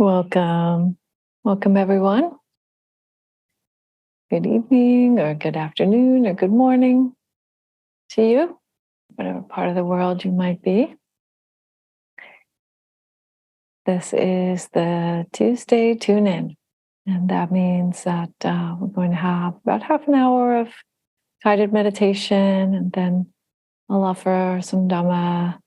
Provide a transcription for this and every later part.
Welcome. Welcome, everyone. Good evening, or good afternoon, or good morning to you, whatever part of the world you might be. This is the Tuesday Tune In, and that means that we're going to have about half an hour of guided meditation, and then I'll offer some Dhamma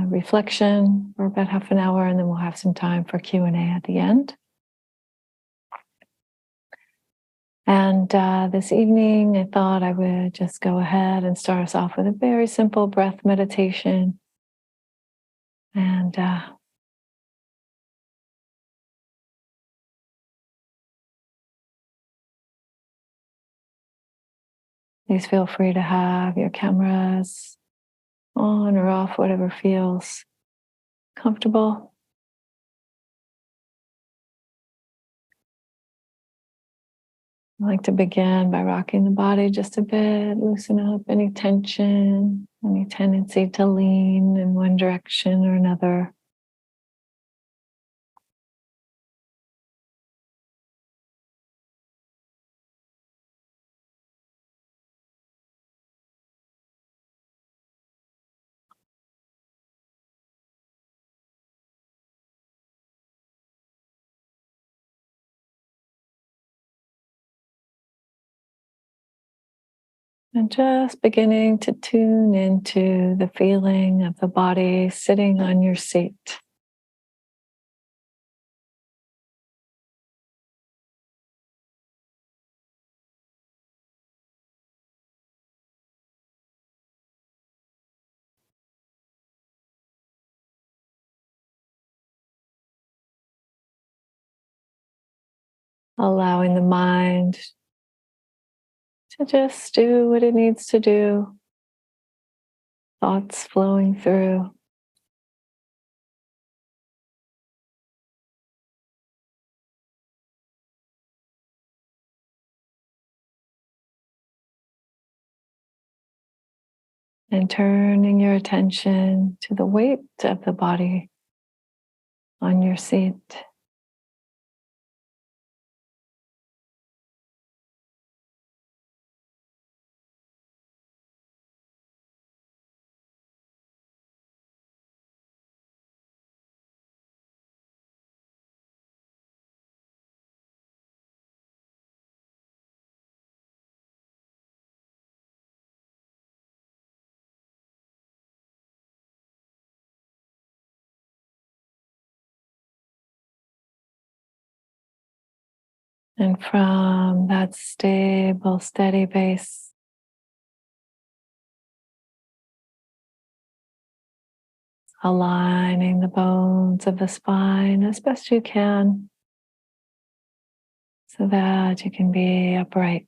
reflection for about half an hour, and then we'll have some time for Q&A at the end. And this evening, I thought I would just go ahead and start us off with a very simple breath meditation. And please feel free to have your cameras on or off, whatever feels comfortable. I like to begin by rocking the body just a bit, loosen up any tension, any tendency to lean in one direction or another. And just beginning to tune into the feeling of the body sitting on your seat. Allowing the mind to just do what it needs to do, thoughts flowing through. And turning your attention to the weight of the body on your seat. And from that stable, steady base, aligning the bones of the spine as best you can so that you can be upright.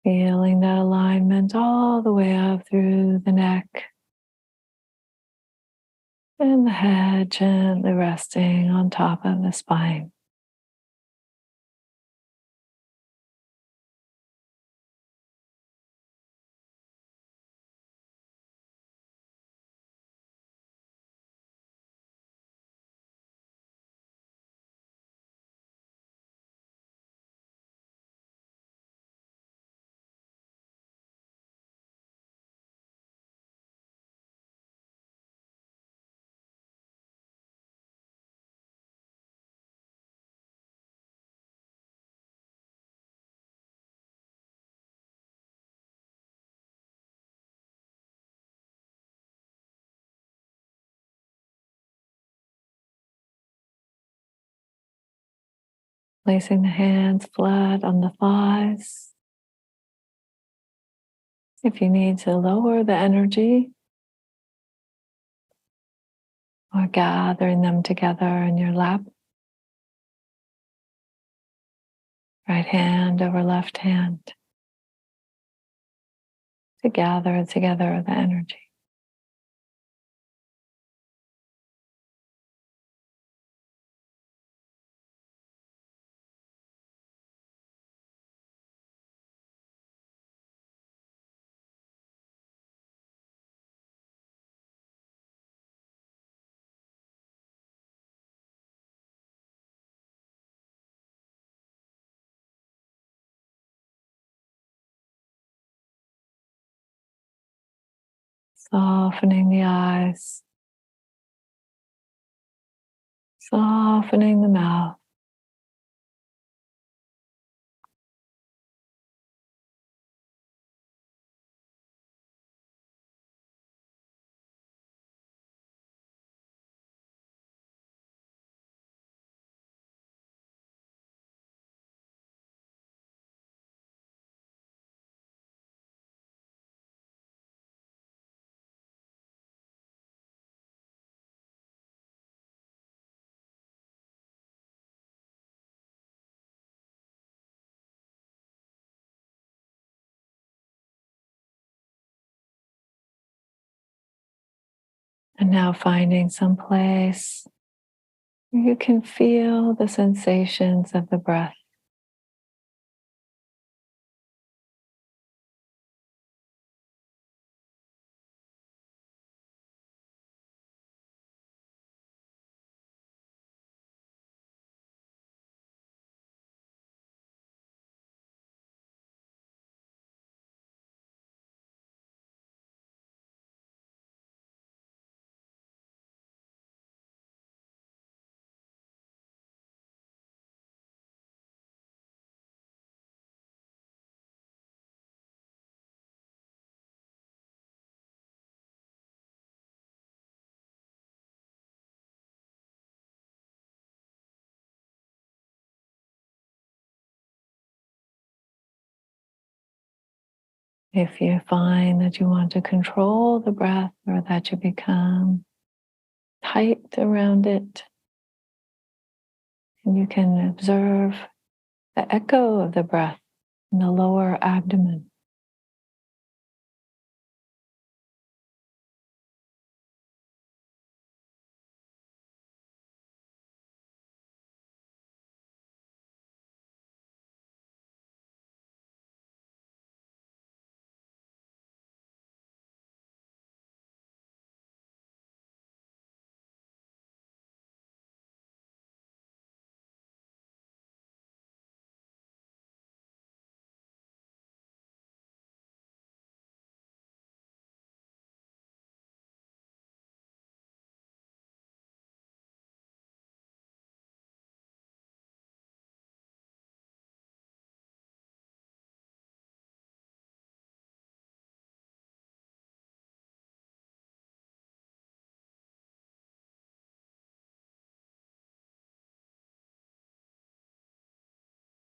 Feeling that alignment all the way up through the neck and the head gently resting on top of the spine. Placing the hands flat on the thighs. If you need to lower the energy, or gathering them together in your lap. right hand over left hand to gather together the energy. Softening the eyes, softening the mouth. And now finding some place where you can feel the sensations of the breath. If you find that you want to control the breath or that you become tight around it, and you can observe the echo of the breath in the lower abdomen.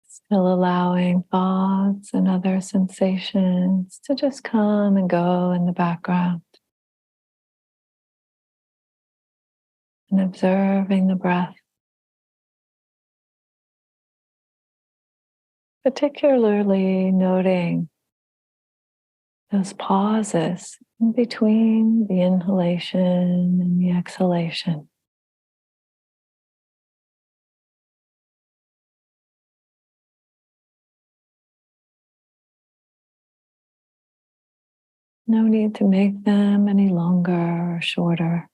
Still allowing thoughts and other sensations to just come and go in the background. And observing the breath, particularly noting those pauses in between the inhalation and the exhalation. No need to make them any longer or shorter.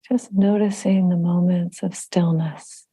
Just noticing the moments of stillness.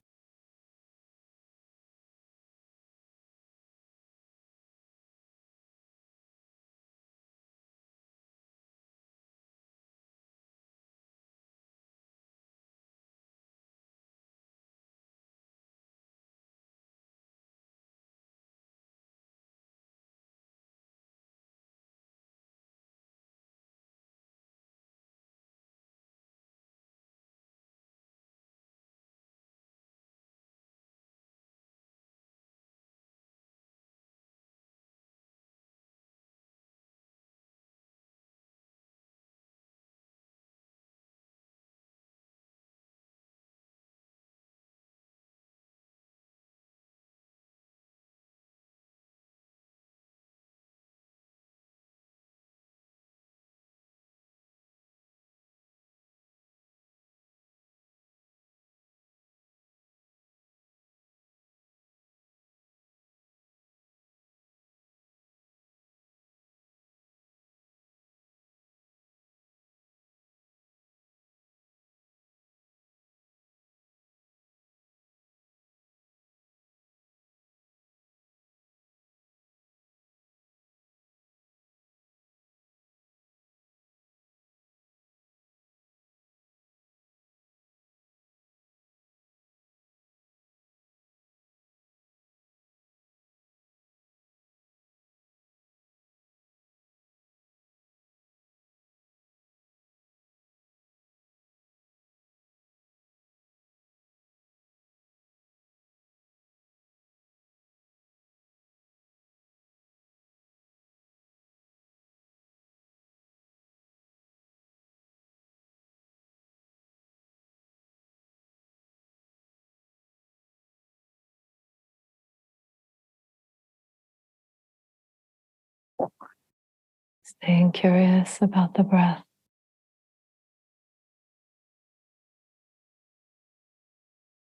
Staying curious about the breath.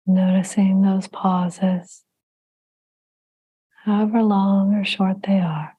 Noticing those pauses, however long or short they are.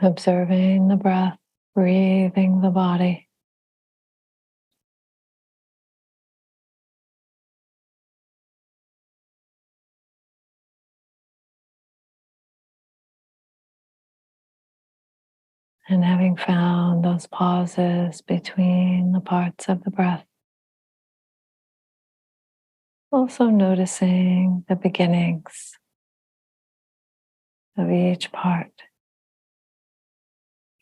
Observing the breath, breathing the body. And having found those pauses between the parts of the breath, also noticing the beginnings of each part,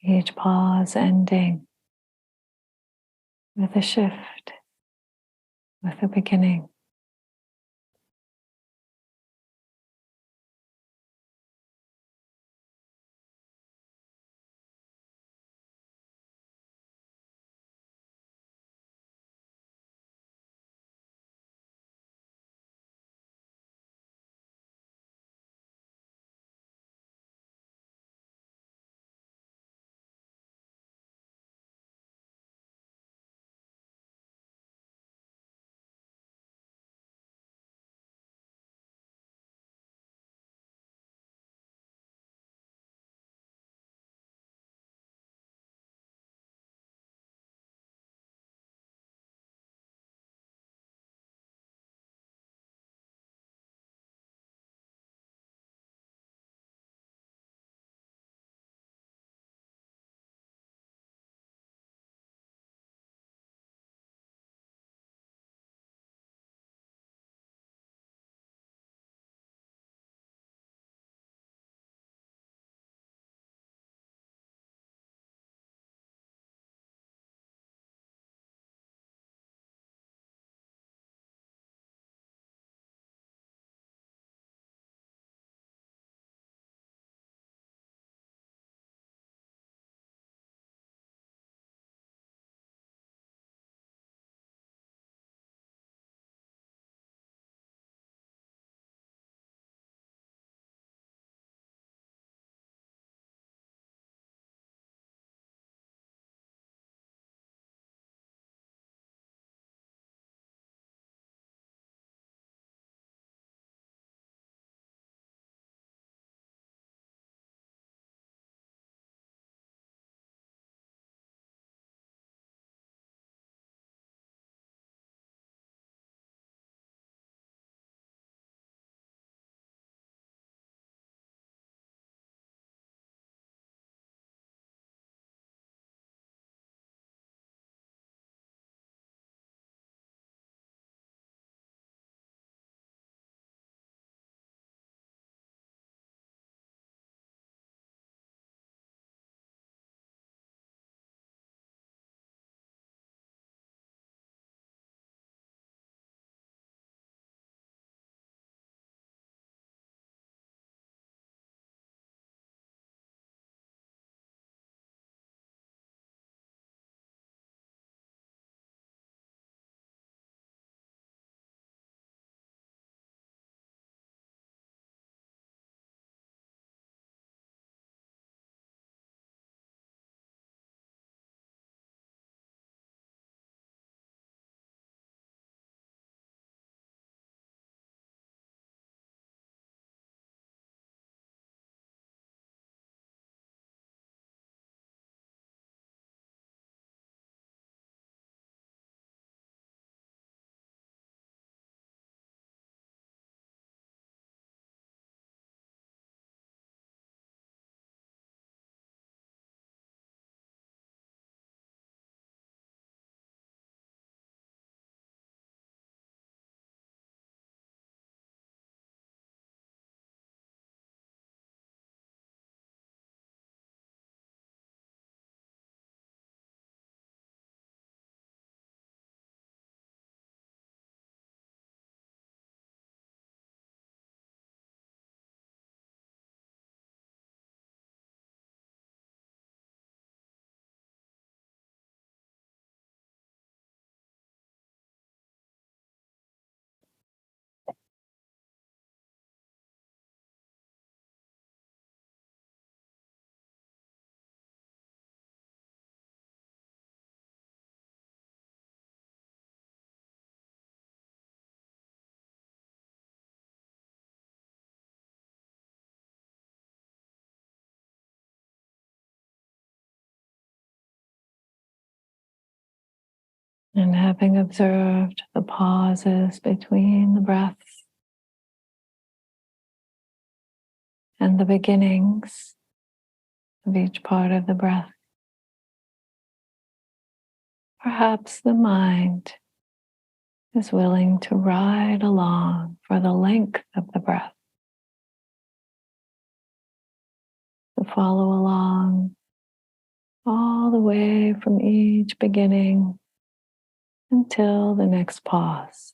each pause ending with a shift, with a beginning. And having observed the pauses between the breaths and the beginnings of each part of the breath, perhaps the mind is willing to ride along for the length of the breath, to follow along all the way from each beginning until the next pause.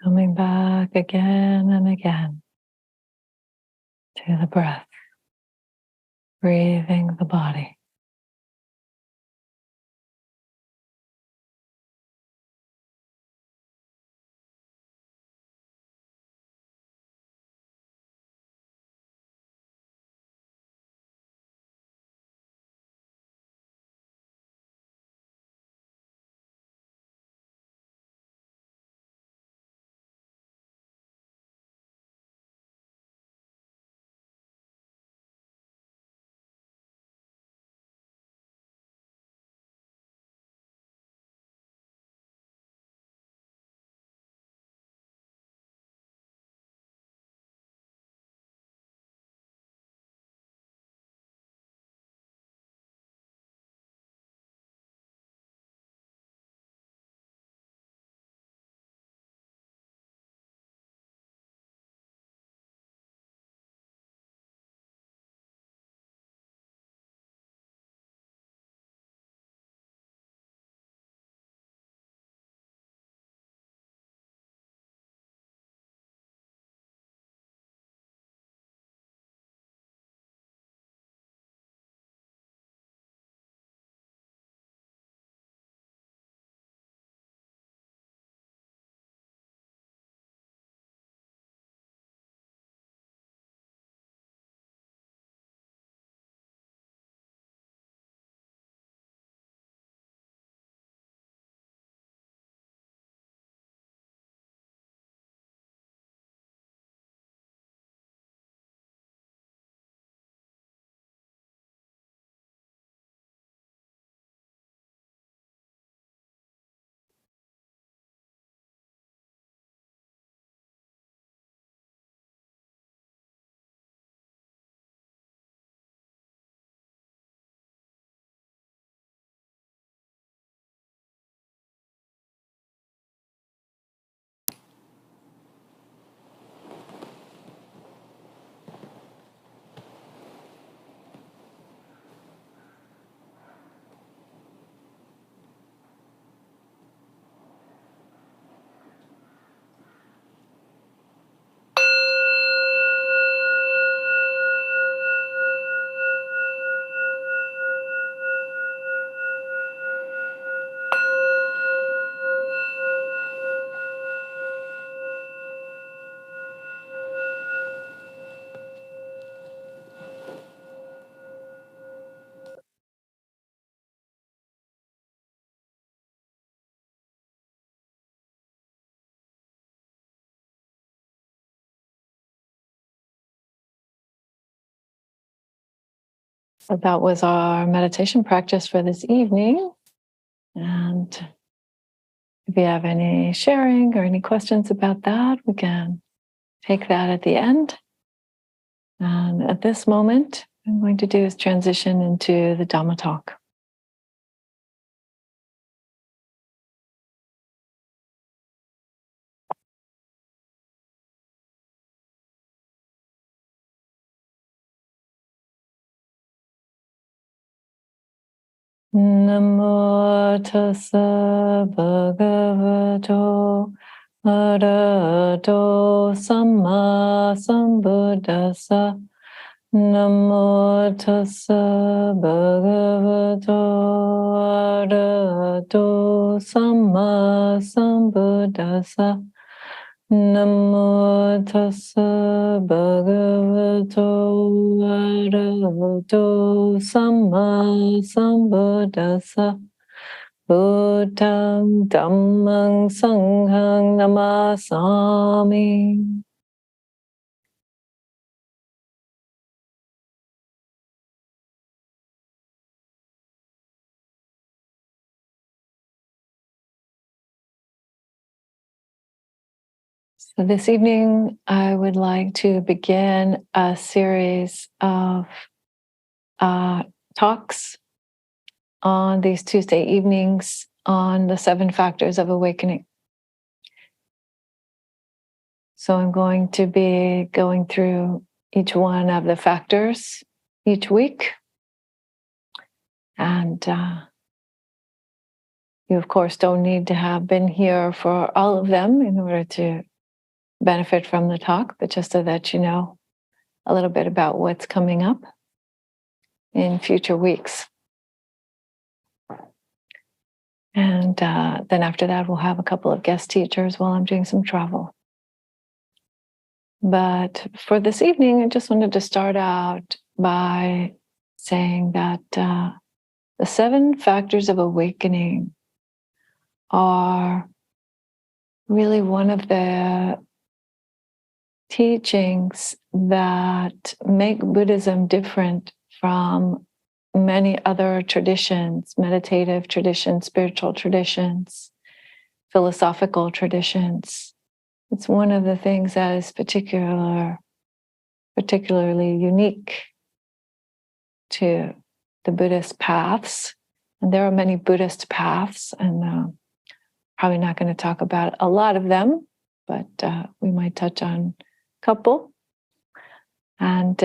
Coming back again and again to the breath, breathing the body. So that was our meditation practice for this evening. And if you have any sharing or any questions about that, we can take that at the end. And at this moment, what I'm going to do is transition into the Dhamma talk. Namo tassa bhagavato arahato samma sambuddhassa. Namo tassa bhagavato arahato samma sambuddhassa. Namo tassa bhagavato arahato samma sambuddhassa. Buddhang dhammang sanghang namasami. So this evening, I would like to begin a series of talks on these Tuesday evenings on the 7 factors of awakening. So I'm going to be going through each one of the factors each week. And You, of course, don't need to have been here for all of them in order to benefit from the talk, but just so that you know a little bit about what's coming up in future weeks. And then after that, we'll have a couple of guest teachers while I'm doing some travel. But for this evening, I just wanted to start out by saying that the 7 factors of awakening are really one of the teachings that make Buddhism different from many other traditions, meditative traditions, spiritual traditions, philosophical traditions. It's one of the things that is particularly unique to the Buddhist paths. And there are many Buddhist paths, and probably not going to talk about a lot of them, but we might touch on a couple. And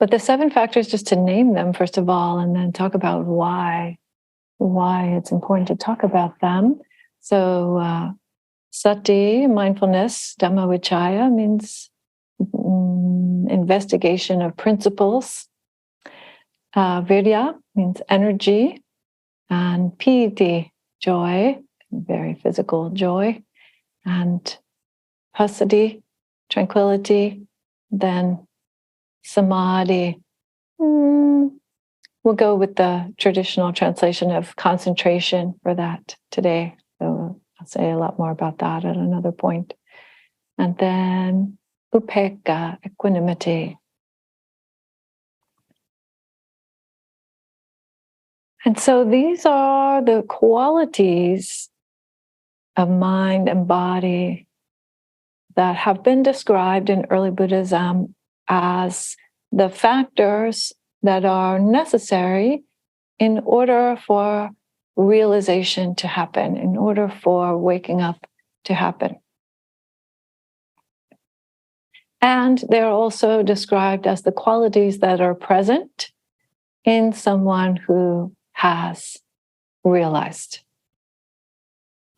but the 7 factors, just to name them first of all, and then talk about why it's important to talk about them. So sati, mindfulness, Dhammavicaya means investigation of principles. Virya means energy, and piti, joy, very physical joy, and passaddhi, tranquility, then samadhi. We'll go with the traditional translation of concentration for that today. So I'll say a lot more about that at another point. And then upekkha, equanimity. And so these are the qualities of mind and body that have been described in early Buddhism as the factors that are necessary in order for realization to happen, in order for waking up to happen. And they're also described as the qualities that are present in someone who has realized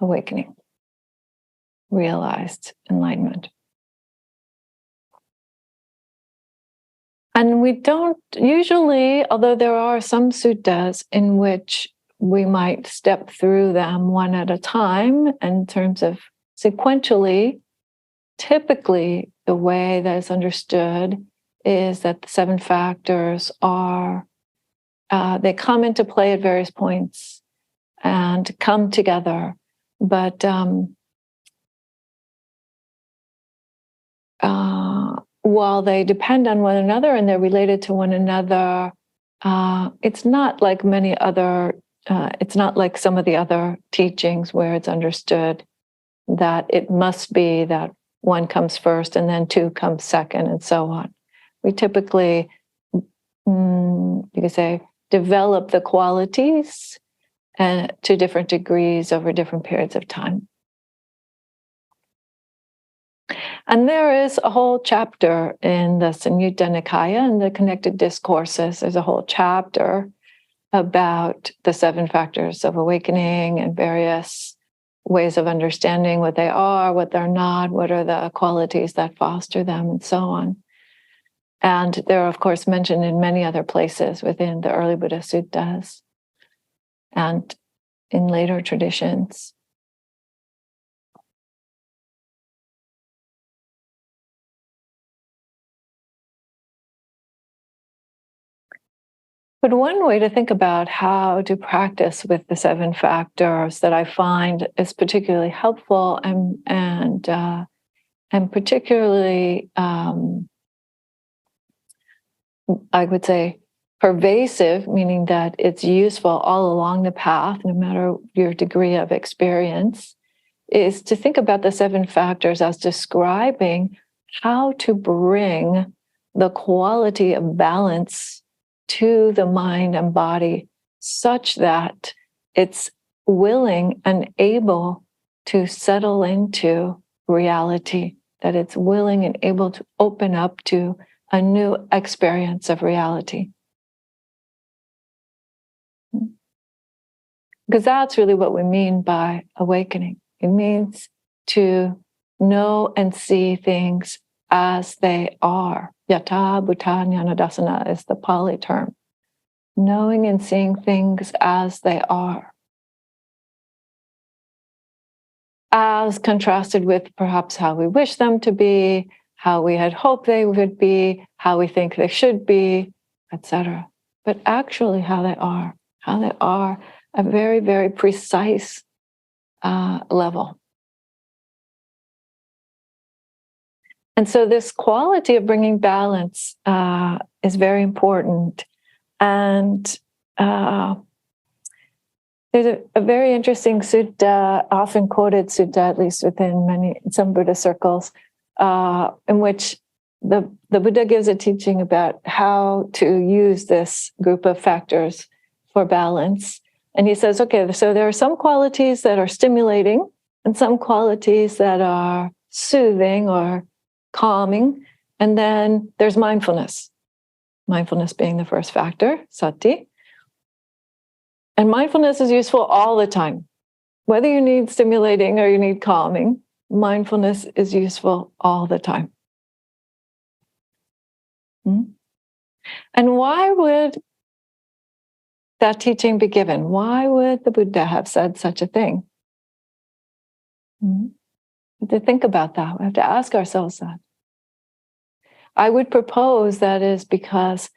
awakening, realized enlightenment. And we don't usually, although there are some suttas in which we might step through them one at a time in terms of sequentially, typically the way that is understood is that the 7 factors are, they come into play at various points and come together. But while they depend on one another and they're related to one another, it's not like many other, it's not like some of the other teachings where it's understood that it must be that 1 comes first and then 2 comes second and so on. We typically, you could say, develop the qualities to different degrees over different periods of time. And there is a whole chapter in the Samyutta Nikaya and the connected discourses. There's a whole chapter about the 7 factors of awakening and various ways of understanding what they are, what they're not, what are the qualities that foster them, and so on. And they're, of course, mentioned in many other places within the early Buddhist suttas and in later traditions. But one way to think about how to practice with the 7 factors that I find is particularly helpful and particularly, I would say, pervasive, meaning that it's useful all along the path, no matter your degree of experience, is to think about the 7 factors as describing how to bring the quality of balance to the mind and body such that it's willing and able to settle into reality, that it's willing and able to open up to a new experience of reality. Because that's really what we mean by awakening. It means to know and see things as they are. Yata bhuta jnana dassana is the Pali term. Knowing and seeing things as they are. As contrasted with perhaps how we wish them to be, how we had hoped they would be, how we think they should be, etc. But actually how they are a very, very precise level. And so this quality of bringing balance is very important. And there's a very interesting sutta, often quoted sutta, at least within some Buddhist circles, in which the Buddha gives a teaching about how to use this group of factors for balance. And he says, okay, so there are some qualities that are stimulating and some qualities that are soothing or calming. And then there's mindfulness. Mindfulness being the first factor, sati. And mindfulness is useful all the time. Whether you need stimulating or you need calming, mindfulness is useful all the time. And why would that teaching be given? Why would the Buddha have said such a thing? We have to think about that. We have to ask ourselves that. I would propose that is because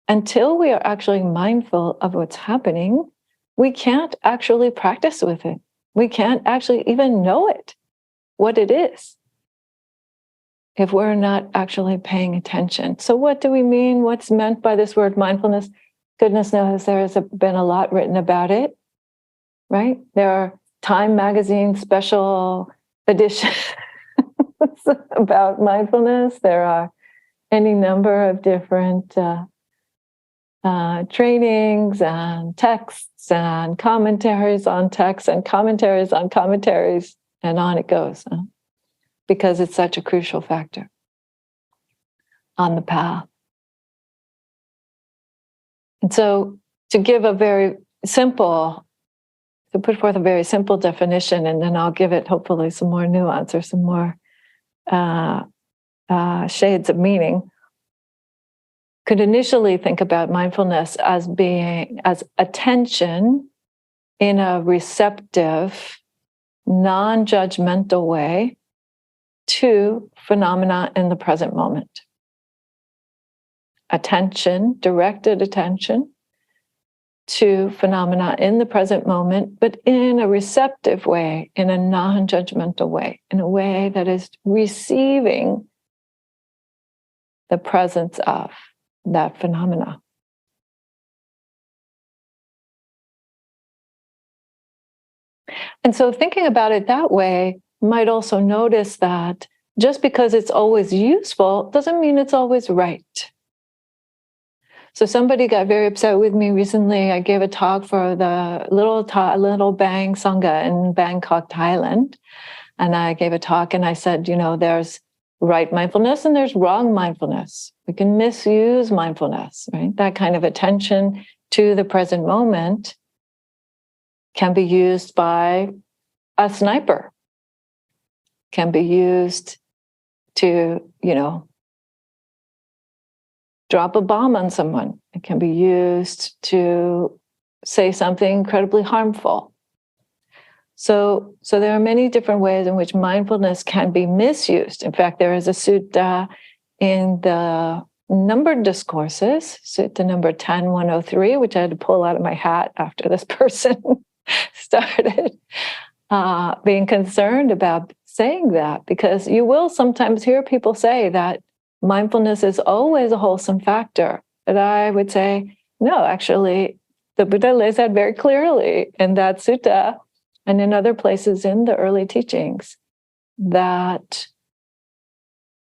until we are actually mindful of what's happening, we can't actually practice with it. We can't actually even know it, what it is, if we're not actually paying attention. So what do we mean? What's meant by this word mindfulness? Goodness knows there has been a lot written about it, right? There are Time magazine special editions about mindfulness. There are any number of different trainings and texts and commentaries on texts and commentaries on commentaries, and on it goes, because it's such a crucial factor on the path. And so to give a very simple, to put forth a very simple definition, and then I'll give it hopefully some more nuance or some more shades of meaning, could initially think about mindfulness as being as attention in a receptive, non-judgmental way to phenomena in the present moment. Attention, directed attention to phenomena in the present moment, but in a receptive way, in a non-judgmental way, in a way that is receiving the presence of that phenomena. And so thinking about it that way, you might also notice that just because it's always useful doesn't mean it's always right. So somebody got very upset with me recently. I gave a talk for the Little Bang Sangha in Bangkok, Thailand. And I gave a talk and I said, there's right mindfulness and there's wrong mindfulness. We can misuse mindfulness, right? That kind of attention to the present moment can be used by a sniper, can be used to, drop a bomb on someone. It can be used to say something incredibly harmful. So there are many different ways in which mindfulness can be misused. In fact, there is a sutta in the numbered discourses, sutta number 10-103, which I had to pull out of my hat after this person started being concerned about saying that, because you will sometimes hear people say that mindfulness is always a wholesome factor. But I would say, no, actually, the Buddha lays out very clearly in that sutta and in other places in the early teachings that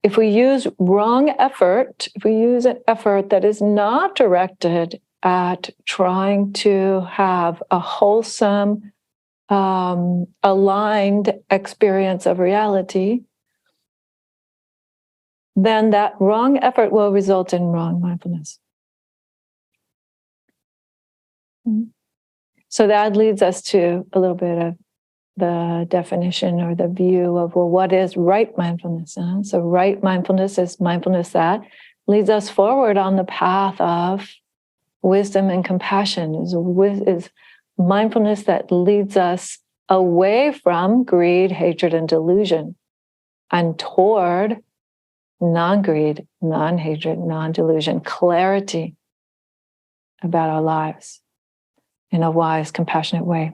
if we use wrong effort, if we use an effort that is not directed at trying to have a wholesome, aligned experience of reality, then that wrong effort will result in wrong mindfulness. So that leads us to a little bit of the definition or the view of, well, what is right mindfulness? So right mindfulness is mindfulness that leads us forward on the path of wisdom and compassion, is mindfulness that leads us away from greed, hatred, and delusion and toward non-greed, non-hatred, non-delusion, clarity about our lives in a wise, compassionate way.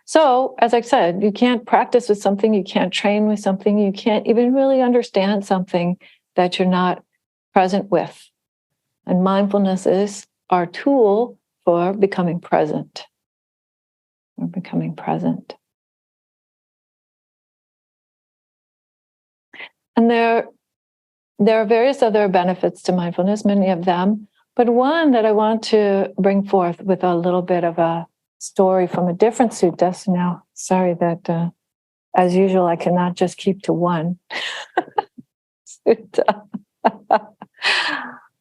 So, as I said, you can't practice with something, you can't train with something, you can't even really understand something that you're not present with. And mindfulness is our tool for becoming present. Or becoming present. And there are various other benefits to mindfulness, many of them, but one that I want to bring forth with a little bit of a story from a different sutta. So now, sorry that, as usual, I cannot just keep to one sutta.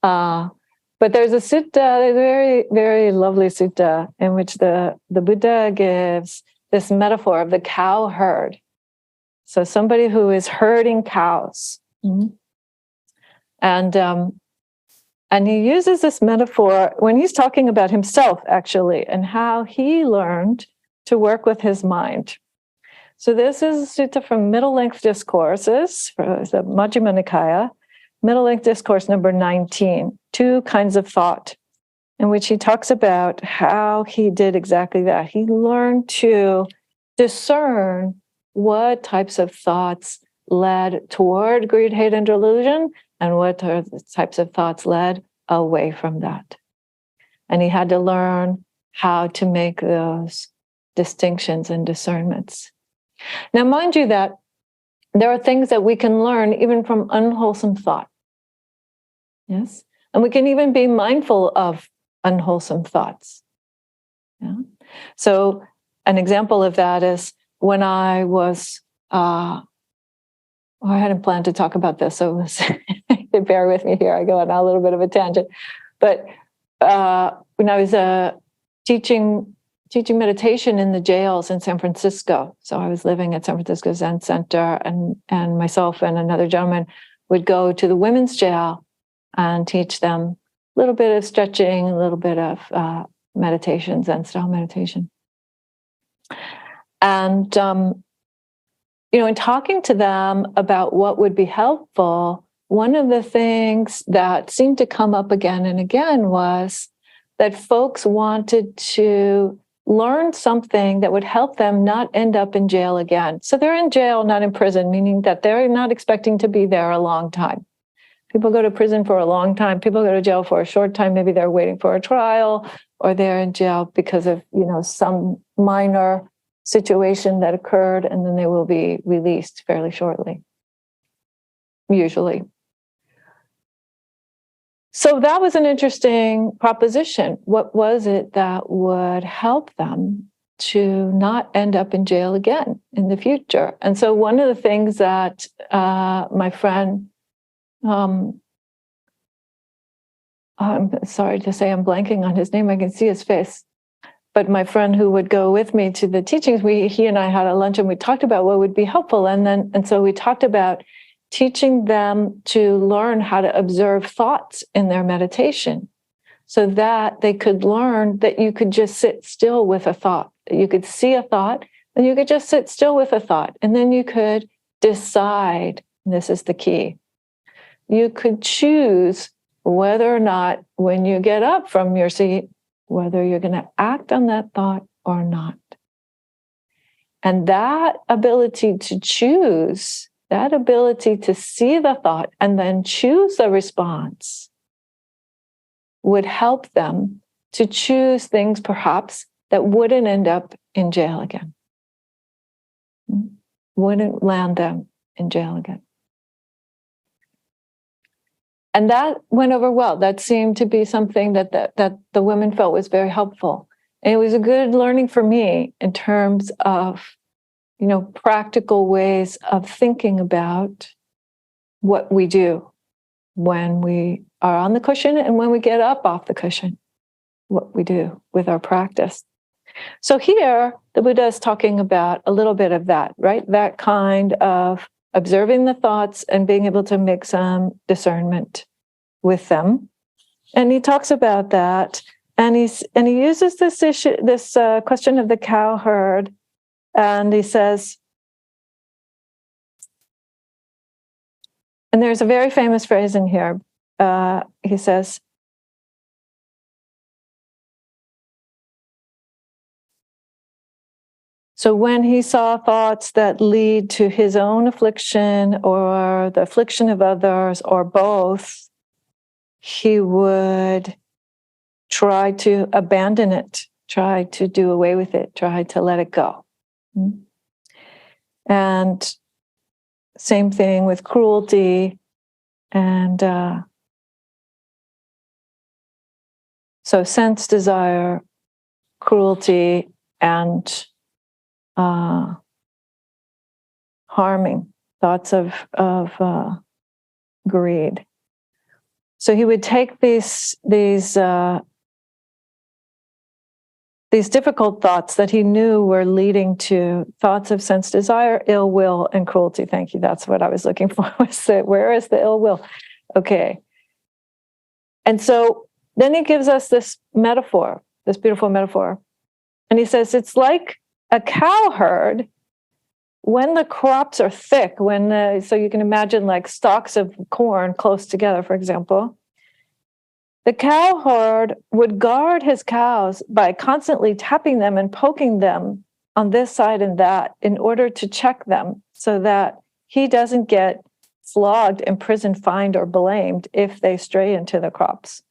But there's a sutta, a very, very lovely sutta, in which the Buddha gives this metaphor of the cow herd. So somebody who is herding cows. And he uses this metaphor when he's talking about himself, actually, and how he learned to work with his mind. So this is a sutta from Middle Length Discourses, for the Majjhima Nikaya, Middle Length Discourse number 19, Two Kinds of Thought, in which he talks about how he did exactly that. He learned to discern what types of thoughts led toward greed, hate, and delusion, and what types of thoughts led away from that. And he had to learn how to make those distinctions and discernments. Now, mind you that there are things that we can learn even from unwholesome thought. Yes? And we can even be mindful of unwholesome thoughts. Yeah? So an example of that is when I was, I hadn't planned to talk about this, so bear with me here. I go on a little bit of a tangent. But when I was teaching meditation in the jails in San Francisco, so I was living at San Francisco Zen Center, and myself and another gentleman would go to the women's jail and teach them a little bit of stretching, a little bit of meditation, Zen style meditation. And in talking to them about what would be helpful, one of the things that seemed to come up again and again was that folks wanted to learn something that would help them not end up in jail again. So they're in jail, not in prison, meaning that they're not expecting to be there a long time. People go to prison for a long time. People go to jail for a short time. Maybe they're waiting for a trial, or they're in jail because of, some minor situation that occurred, and then they will be released fairly shortly, usually. So that was an interesting proposition. What was it that would help them to not end up in jail again in the future? And so one of the things that my friend, I'm sorry to say I'm blanking on his name, I can see his face, but my friend who would go with me to the teachings, he and I had a lunch and we talked about what would be helpful. And so we talked about teaching them to learn how to observe thoughts in their meditation so that they could learn that you could just sit still with a thought. You could see a thought and you could just sit still with a thought. And then you could decide, and this is the key, you could choose whether or not when you get up from your seat, whether you're going to act on that thought or not. And that ability to choose, that ability to see the thought and then choose the response would help them to choose things perhaps that wouldn't end up in jail again. Wouldn't land them in jail again. And that went over well. That seemed to be something that the women felt was very helpful. And it was a good learning for me in terms of, practical ways of thinking about what we do when we are on the cushion and when we get up off the cushion. what we do with our practice. So here, the Buddha is talking about a little bit of that, right? That kind of observing the thoughts and being able to make some discernment with them. And he talks about that, and he uses this issue, this question of the cow herd, and he says, and there's a very famous phrase in here. He says, so when he saw thoughts that lead to his own affliction or the affliction of others or both, he would try to abandon it, try to do away with it, try to let it go. And same thing with cruelty. And so sense desire, cruelty, and harming, thoughts of greed. So he would take these difficult thoughts that he knew were leading to thoughts of sense desire, ill will, and cruelty. Thank you. That's what I was looking for. Where is the ill will? Okay. And so then he gives us this metaphor, this beautiful metaphor. And he says, it's like a cow herd when the crops are thick, so you can imagine like stalks of corn close together, for example. The cow herd would guard his cows by constantly tapping them and poking them on this side and that in order to check them so that he doesn't get flogged, imprisoned, fined, or blamed if they stray into the crops.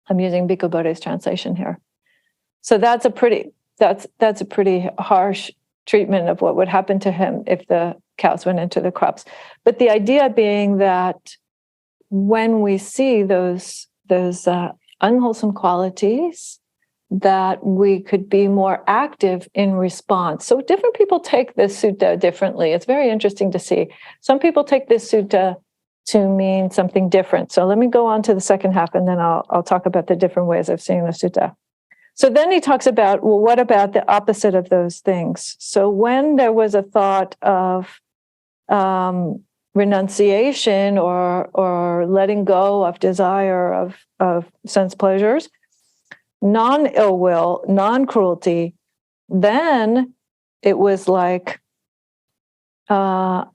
I'm using Bhikkhu Bodhi's translation here. So that's a pretty harsh treatment of what would happen to him if the cows went into the crops. But the idea being that when we see those unwholesome qualities, that we could be more active in response. So different people take this sutta differently. It's very interesting to see. Some people take this sutta to mean something different. So let me go on to the second half, and then I'll talk about the different ways of seeing the sutta. So then he talks about, well, what about the opposite of those things? So when there was a thought of renunciation or letting go of desire of sense pleasures, non-ill will, non-cruelty, then it was like the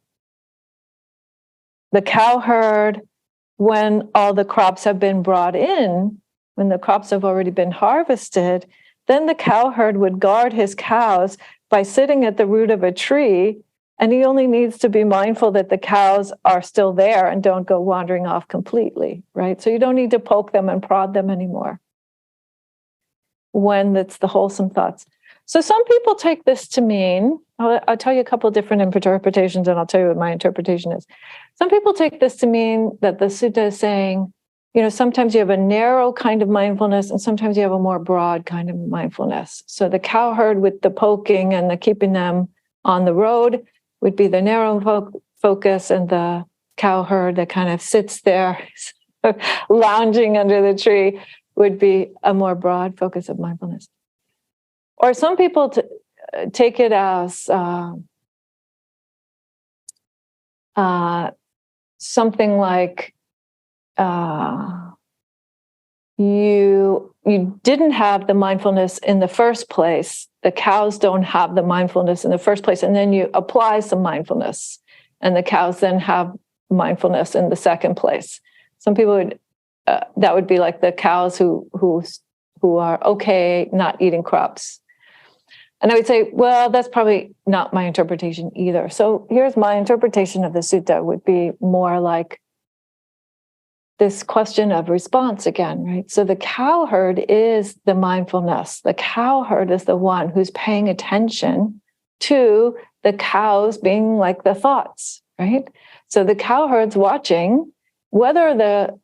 cow herd when all the crops have been brought in, when the crops have already been harvested, then the cow herd would guard his cows by sitting at the root of a tree, and he only needs to be mindful that the cows are still there and don't go wandering off completely, right? So you don't need to poke them and prod them anymore when it's the wholesome thoughts. So some people take this to mean, I'll tell you a couple of different interpretations, and I'll tell you what my interpretation is. Some people take this to mean that the sutta is saying, sometimes you have a narrow kind of mindfulness and sometimes you have a more broad kind of mindfulness. So the cow herd with the poking and the keeping them on the road would be the narrow focus, and the cow herd that kind of sits there lounging under the tree would be a more broad focus of mindfulness. Or some people take it as something like you didn't have the mindfulness in the first place. The cows don't have the mindfulness in the first place, and then you apply some mindfulness, and the cows then have mindfulness in the second place. Some people would that would be like the cows who are okay not eating crops. And I would say, well, that's probably not my interpretation either. So here's my interpretation of the sutta would be more like this question of response again, right? So the cow herd is the mindfulness. The cow herd is the one who's paying attention to the cows being like the thoughts, right? So the cow herd's watching whether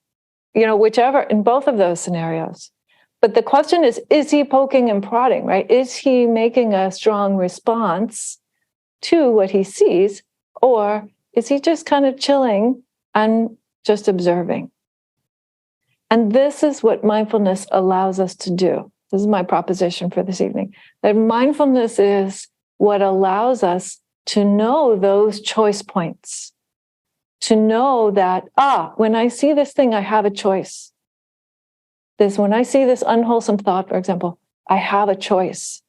whichever in both of those scenarios. But the question is he poking and prodding, right? Is he making a strong response to what he sees, or is he just kind of chilling and just observing? And this is what mindfulness allows us to do. This is my proposition for this evening, that mindfulness is what allows us to know those choice points, to know that, when I see this thing, I have a choice. When I see this unwholesome thought, for example, I have a choice.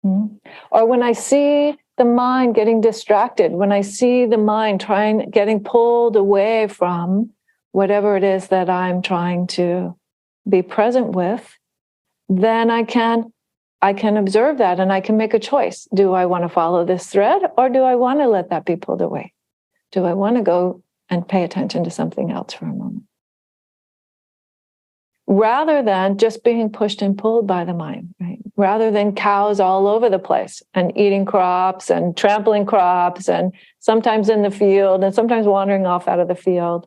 Or when I see the mind getting distracted, when I see the mind getting pulled away from whatever it is that I'm trying to be present with, then I can observe that and I can make a choice. Do I want to follow this thread, or do I want to let that be pulled away? Do I want to go and pay attention to something else for a moment? Rather than just being pushed and pulled by the mind, right? Rather than cows all over the place and eating crops and trampling crops and sometimes in the field and sometimes wandering off out of the field,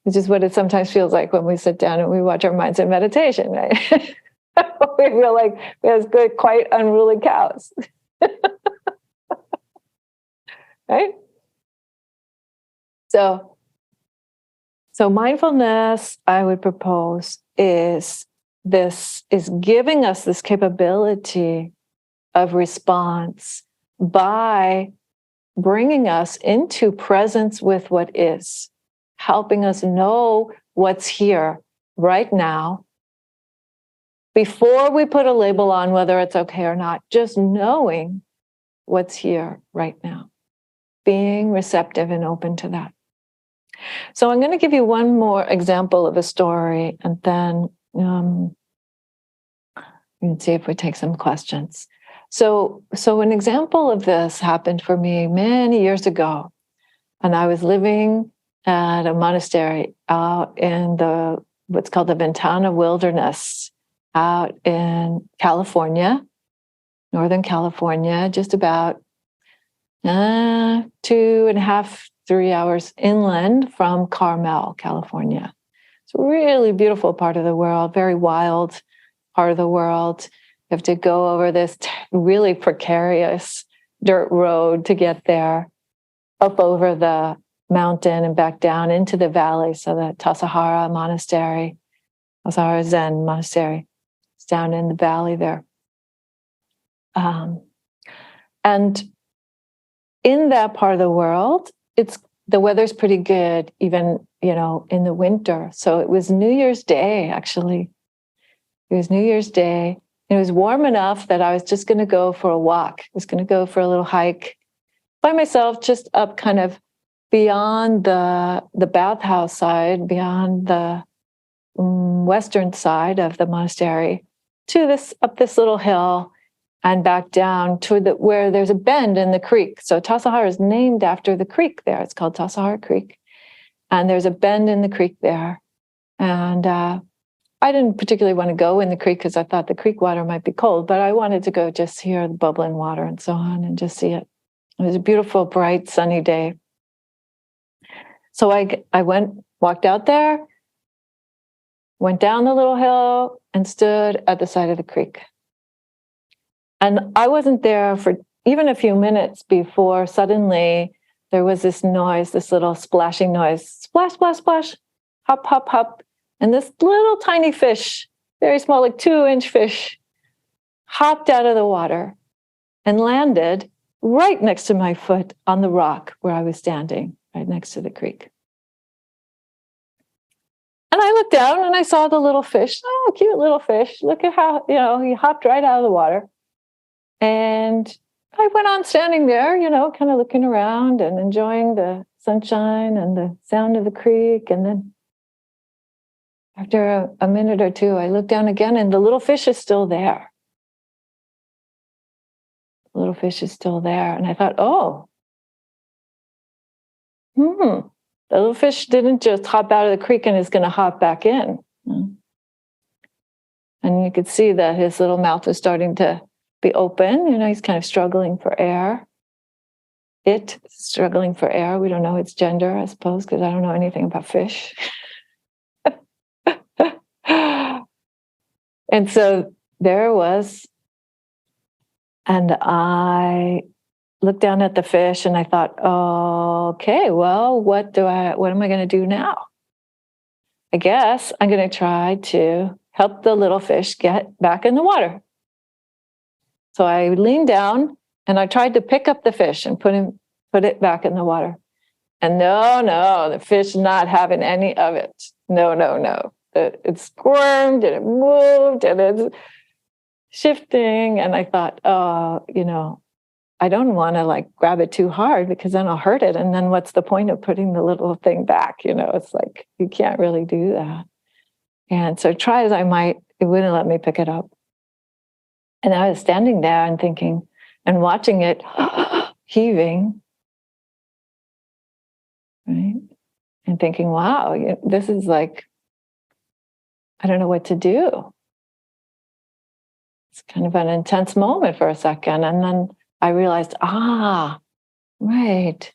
which is what it sometimes feels like when we sit down and we watch our minds in meditation, right? We feel like we have quite unruly cows, right? So mindfulness, I would propose, is giving us this capability of response by bringing us into presence with what is, helping us know what's here right now before we put a label on whether it's okay or not, just knowing what's here right now, being receptive and open to that. So I'm going to give you one more example of a story, and then you can see if we take some questions. So an example of this happened for me many years ago, and I was living at a monastery out in what's called the Ventana Wilderness out in California, Northern California, just about 2.5, 3 hours inland from Carmel, California. It's a really beautiful part of the world, very wild part of the world. You have to go over this really precarious dirt road to get there, up over the mountain and back down into the valley. So the Tassajara Zen Monastery, is down in the valley there. And in that part of the world, the weather's pretty good, even, in the winter. So it was New Year's Day, actually. It was New Year's Day. It was warm enough that I was just going to go for a walk. I was going to go for a little hike by myself, just up kind of beyond the bathhouse side, beyond the western side of the monastery, up this little hill and back down to where there's a bend in the creek. So Tassajara is named after the creek there. It's called Tassajara Creek. And there's a bend in the creek there. And I didn't particularly want to go in the creek because I thought the creek water might be cold, but I wanted to go just hear the bubbling water and so on and just see it. It was a beautiful, bright, sunny day. So I walked out there, went down the little hill, and stood at the side of the creek. And I wasn't there for even a few minutes before suddenly there was this noise, this little splashing noise. Splash, splash, splash, hop, hop, hop. And this little tiny fish, very small, like 2-inch fish, hopped out of the water and landed right next to my foot on the rock where I was standing, right next to the creek. And I looked down and I saw the little fish. Oh, cute little fish. Look at how, he hopped right out of the water. And I went on standing there, kind of looking around and enjoying the sunshine and the sound of the creek. And then after a minute or two, I looked down again and the little fish is still there. The little fish is still there. And I thought, the little fish didn't just hop out of the creek and is going to hop back in. And you could see that his little mouth was starting to be open. He's kind of struggling for air. It's struggling for air. We don't know its gender, I suppose, because I don't know anything about fish. And so there it was. And I looked down at the fish and I thought, oh, okay, well, what am I going to do now? I guess I'm going to try to help the little fish get back in the water. So I leaned down and I tried to pick up the fish and put it back in the water. And no, the fish not having any of it. No. It squirmed and it moved and it's shifting. And I thought, I don't want to grab it too hard because then I'll hurt it. And then what's the point of putting the little thing back? It's like, you can't really do that. And so try as I might, it wouldn't let me pick it up. And I was standing there and thinking and watching it heaving, right? And thinking, wow, this is like, I don't know what to do. It's kind of an intense moment for a second. And then I realized, right.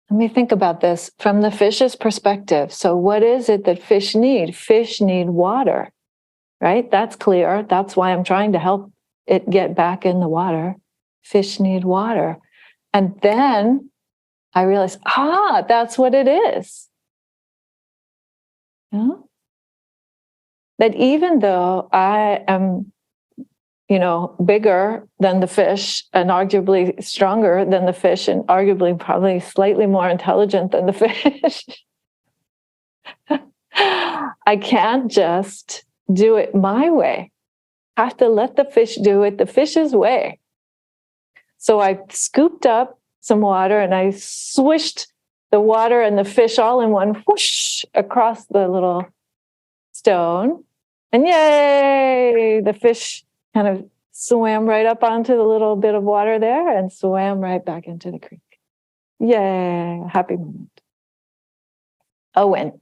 Let me think about this from the fish's perspective. So what is it that fish need? Fish need water, right? That's clear. That's why I'm trying to help it get back in the water. Fish need water. And then I realized, that's what it is. Yeah? That even though I am, bigger than the fish and arguably stronger than the fish and arguably probably slightly more intelligent than the fish, I can't just do it my way. I have to let the fish do it the fish's way. So I scooped up some water and I swished the water and the fish all in one whoosh across the little stone. And yay, the fish kind of swam right up onto the little bit of water there and swam right back into the creek. Yay, happy moment. A win.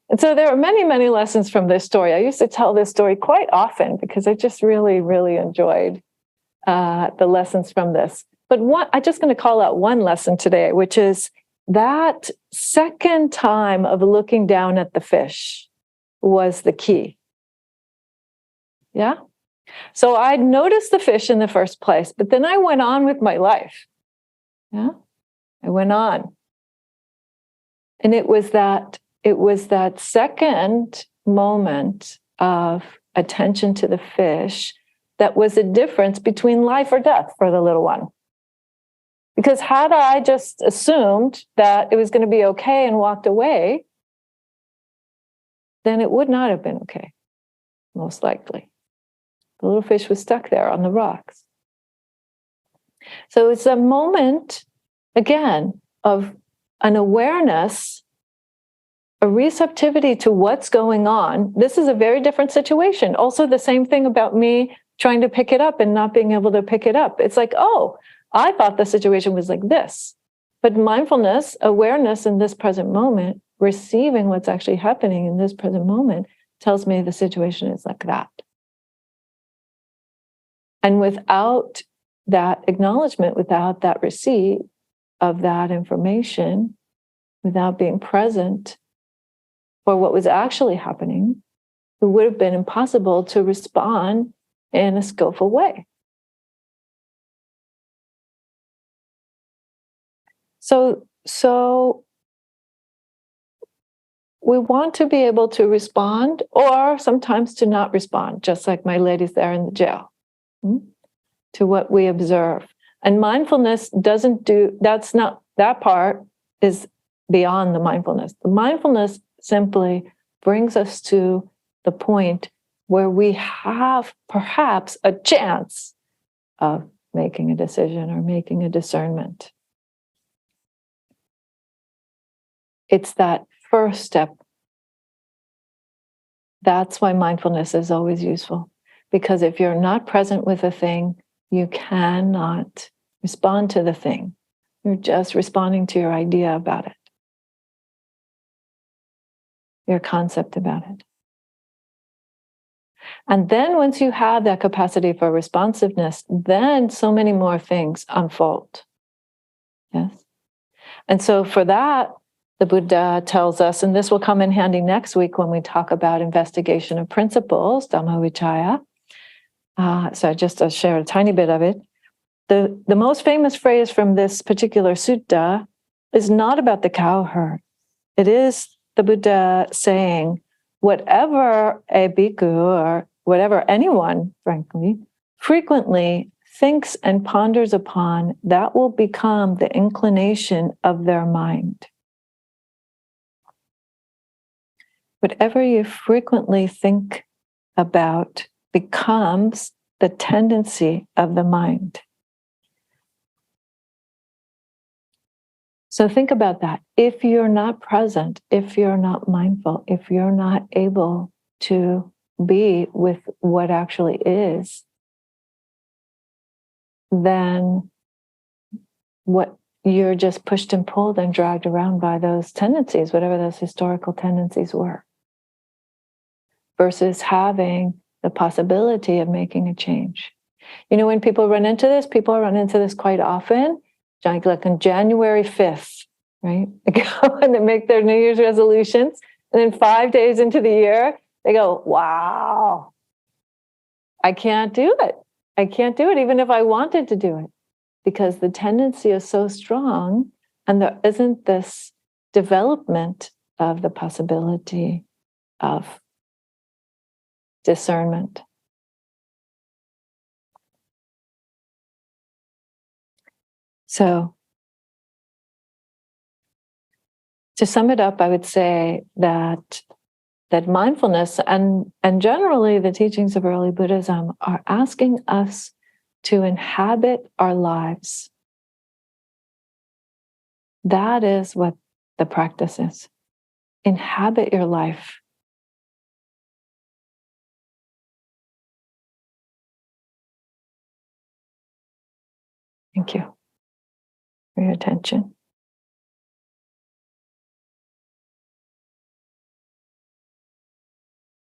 And so there are many, many lessons from this story. I used to tell this story quite often because I just really, really enjoyed the lessons from this. But I'm just going to call out one lesson today, which is that second time of looking down at the fish was the key. Yeah? So I'd noticed the fish in the first place, but then I went on with my life. Yeah? I went on. And it was that second moment of attention to the fish that was the difference between life or death for the little one. Because had I just assumed that it was going to be okay and walked away, then it would not have been okay, most likely. The little fish was stuck there on the rocks. So it's a moment, again, of an awareness, a receptivity to what's going on. This is a very different situation. Also, the same thing about me trying to pick it up and not being able to pick it up. It's like, I thought the situation was like this. But mindfulness, awareness in this present moment, receiving what's actually happening in this present moment, tells me the situation is like that. And without that acknowledgement, without that receipt of that information, without being present for what was actually happening, it would have been impossible to respond in a skillful way. So we want to be able to respond or sometimes to not respond, just like my ladies there in the jail, to what we observe. And mindfulness that part is beyond the mindfulness. The mindfulness simply brings us to the point where we have perhaps a chance of making a decision or making a discernment. It's that first step. That's why mindfulness is always useful. Because if you're not present with a thing, you cannot respond to the thing. You're just responding to your idea about it, your concept about it. And then once you have that capacity for responsiveness, then so many more things unfold. Yes? And so for that, the Buddha tells us, and this will come in handy next week when we talk about investigation of principles, Dhamma Vicaya, So I'll share a tiny bit of it. The most famous phrase from this particular sutta is not about the cow herd. It is the Buddha saying, whatever a bhikkhu or whatever anyone, frankly, frequently thinks and ponders upon, that will become the inclination of their mind. Whatever you frequently think about becomes the tendency of the mind. So think about that. If you're not present, if you're not mindful, if you're not able to be with what actually is, then what you're just pushed and pulled and dragged around by those tendencies, whatever those historical tendencies were, versus having the possibility of making a change. You know, when people run into this quite often, like on January 5th, right? They go and they make their New Year's resolutions. And then 5 days into the year, they go, wow, I can't do it. I can't do it, even if I wanted to do it, because the tendency is so strong and there isn't this development of the possibility of discernment. So, to sum it up, I would say that mindfulness and generally the teachings of early Buddhism are asking us to inhabit our lives. That is what the practice is. Inhabit your life. Thank you for your attention.